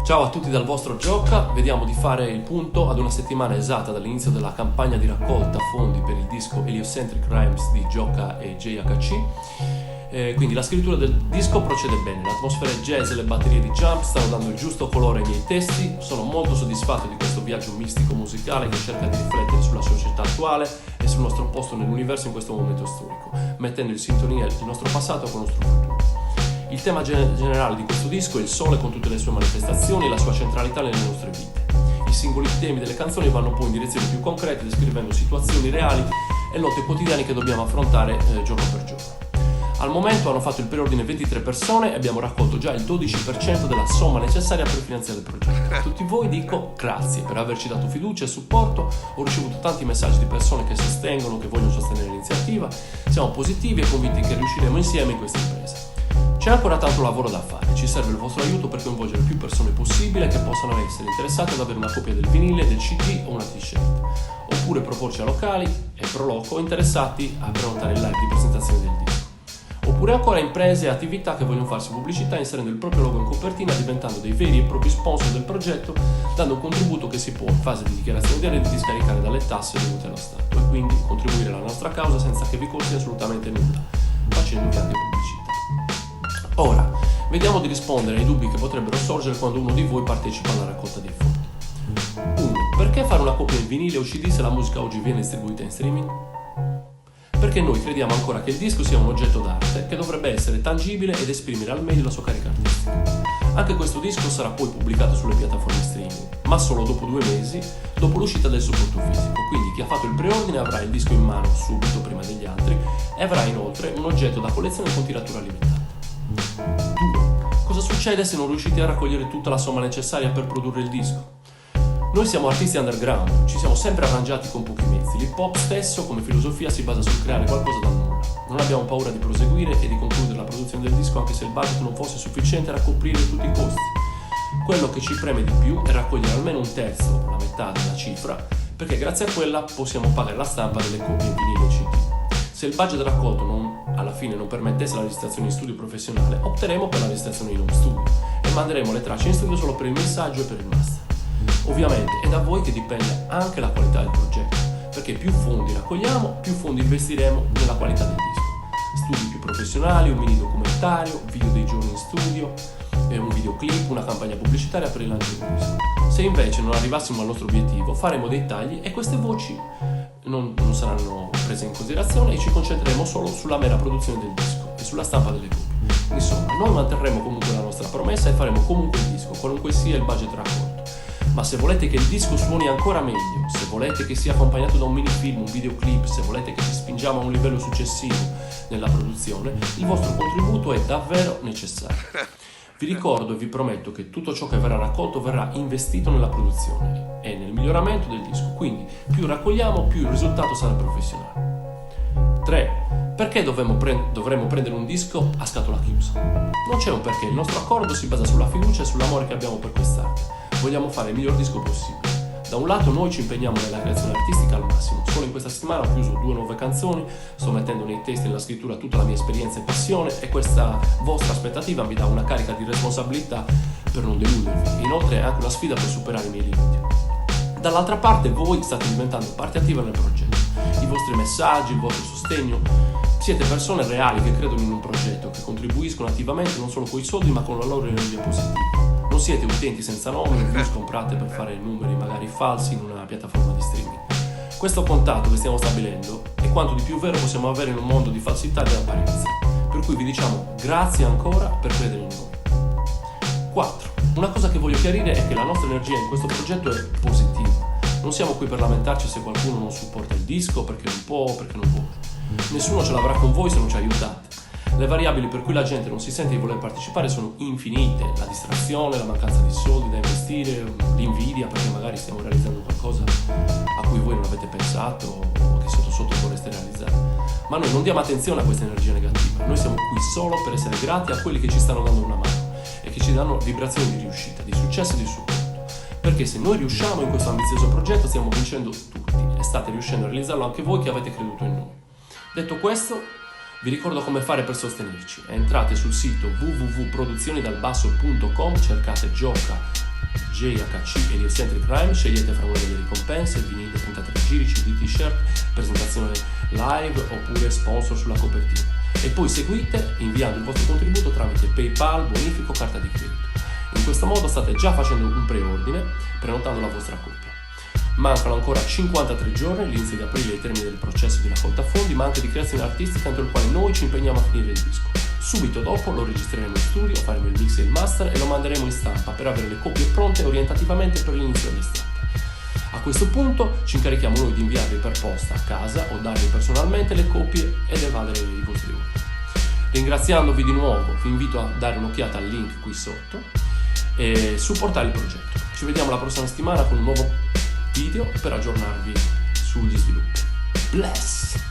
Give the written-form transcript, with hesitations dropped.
Ciao a tutti dal vostro Gioca, vediamo di fare il punto ad una settimana esatta dall'inizio della campagna di raccolta fondi per il disco Heliocentric Rhymes di Gioca e JHC. Quindi la scrittura del disco procede bene, l'atmosfera jazz e le batterie di Jump stanno dando il giusto colore ai miei testi, sono molto soddisfatto di questo viaggio mistico musicale che cerca di riflettere sulla società attuale e sul nostro posto nell'universo in questo momento storico, mettendo in sintonia il nostro passato con il nostro futuro. Il tema generale di questo disco è il sole con tutte le sue manifestazioni e la sua centralità nelle nostre vite. I singoli temi delle canzoni vanno poi in direzioni più concrete, descrivendo situazioni reali e lotte quotidiane che dobbiamo affrontare giorno per giorno. Al momento hanno fatto il preordine 23 persone e abbiamo raccolto già il 12% della somma necessaria per finanziare il progetto. A tutti voi dico grazie per averci dato fiducia e supporto, ho ricevuto tanti messaggi di persone che sostengono, che vogliono sostenere l'iniziativa, siamo positivi e convinti che riusciremo insieme in questa impresa. C'è ancora tanto lavoro da fare, ci serve il vostro aiuto per coinvolgere più persone possibile che possano essere interessate ad avere una copia del vinile, del CD o una t-shirt, oppure proporci a locali e pro loco interessati a prenotare il live di presentazione del disco, oppure ancora imprese e attività che vogliono farsi pubblicità inserendo il proprio logo in copertina, diventando dei veri e propri sponsor del progetto, dando un contributo che si può in fase di dichiarazione dei redditi scaricare dalle tasse dovute allo Stato e quindi contribuire alla nostra causa senza che vi costi assolutamente nulla, facendovi anche pubblicità. Ora, vediamo di rispondere ai dubbi che potrebbero sorgere quando uno di voi partecipa alla raccolta dei fondi. 1. Perché fare una copia in vinile o CD se la musica oggi viene distribuita in streaming? Perché noi crediamo ancora che il disco sia un oggetto d'arte che dovrebbe essere tangibile ed esprimere al meglio la sua carica artistica. Anche questo disco sarà poi pubblicato sulle piattaforme streaming, ma solo dopo 2 mesi dopo l'uscita del supporto fisico, quindi chi ha fatto il preordine avrà il disco in mano subito prima degli altri e avrà inoltre un oggetto da collezione con tiratura limitata. 2. Cosa succede se non riuscite a raccogliere tutta la somma necessaria per produrre il disco? Noi siamo artisti underground, ci siamo sempre arrangiati con pochi mezzi, l'hip hop stesso come filosofia si basa sul creare qualcosa dal nulla. Non abbiamo paura di proseguire e di concludere la produzione del disco anche se il budget non fosse sufficiente a coprire tutti i costi. Quello che ci preme di più è raccogliere almeno un terzo, la metà della cifra, perché grazie a quella possiamo pagare la stampa delle copie in vinile e CD. Se il budget raccolto alla fine non permettesse la registrazione in studio professionale, opteremo per la registrazione in home studio e manderemo le tracce in studio solo per il missaggio e per il master. Ovviamente è da voi che dipende anche la qualità del progetto, perché più fondi raccogliamo, più fondi investiremo nella qualità del disco. Studi più professionali, un mini documentario, video dei giorni in studio, un videoclip, una campagna pubblicitaria per il lancio del disco. Se invece non arrivassimo al nostro obiettivo, faremo dei tagli e queste voci non saranno prese in considerazione e ci concentreremo solo sulla mera produzione del disco e sulla stampa delle copie. Insomma, noi manterremo comunque la nostra promessa e faremo comunque il disco, qualunque sia il budget raccolto. Ma se volete che il disco suoni ancora meglio, se volete che sia accompagnato da un minifilm, un videoclip, se volete che ci spingiamo a un livello successivo nella produzione, il vostro contributo è davvero necessario. Vi ricordo e vi prometto che tutto ciò che verrà raccolto verrà investito nella produzione e nel miglioramento del disco, quindi più raccogliamo, più il risultato sarà professionale. 3. Perché dovremmo prendere un disco a scatola chiusa? Non c'è un perché, il nostro accordo si basa sulla fiducia e sull'amore che abbiamo per quest'arte. Vogliamo fare il miglior disco possibile. Da un lato noi ci impegniamo nella creazione artistica al massimo, solo in questa settimana ho chiuso 2 nuove canzoni, sto mettendo nei testi e nella scrittura tutta la mia esperienza e passione e questa vostra aspettativa mi dà una carica di responsabilità per non deludervi, inoltre è anche una sfida per superare i miei limiti. Dall'altra parte voi state diventando parte attiva nel progetto, i vostri messaggi, il vostro sostegno, siete persone reali che credono in un progetto, che contribuiscono attivamente non solo con i soldi ma con la loro energia positiva. Non siete utenti senza nome, views comprate per fare numeri magari falsi in una piattaforma di streaming. Questo contatto che stiamo stabilendo è quanto di più vero possiamo avere in un mondo di falsità e di apparenza, per cui vi diciamo grazie ancora per credere in noi. 4. Una cosa che voglio chiarire è che la nostra energia in questo progetto è positiva. Non siamo qui per lamentarci se qualcuno non supporta il disco, perché non può, perché non vuole. Nessuno ce l'avrà con voi se non ci aiutate. Le variabili per cui la gente non si sente di voler partecipare sono infinite, la distrazione, la mancanza di soldi da investire, l'invidia perché magari stiamo realizzando qualcosa a cui voi non avete pensato o che sotto vorreste realizzare. Ma noi non diamo attenzione a questa energia negativa, noi siamo qui solo per essere grati a quelli che ci stanno dando una mano e che ci danno vibrazioni di riuscita, di successo e di supporto. Perché se noi riusciamo in questo ambizioso progetto stiamo vincendo tutti e state riuscendo a realizzarlo anche voi che avete creduto in noi. Detto questo, vi ricordo come fare per sostenerci. Entrate sul sito www.produzionidalbasso.com, cercate Gioca JHC Heliocentric Rhyme, scegliete fra una delle ricompense, vinile 33 giri, CD, t-shirt, presentazione live oppure sponsor sulla copertina. E poi seguite inviando il vostro contributo tramite PayPal, bonifico, carta di credito. In questo modo state già facendo un preordine, prenotando la vostra coppia. Mancano ancora 53 giorni, l'inizio di aprile è il termine del processo di raccolta fondi, ma anche di creazione artistica entro il quale noi ci impegniamo a finire il disco. Subito dopo lo registreremo in studio, faremo il mix e il master e lo manderemo in stampa per avere le copie pronte orientativamente per l'inizio dell'estate. A questo punto ci incarichiamo noi di inviarvi per posta a casa o darvi personalmente le copie ed evadere i vostri ordini. Ringraziandovi di nuovo, vi invito a dare un'occhiata al link qui sotto e supportare il progetto. Ci vediamo la prossima settimana con un nuovo video per aggiornarvi sugli sviluppi. Bless!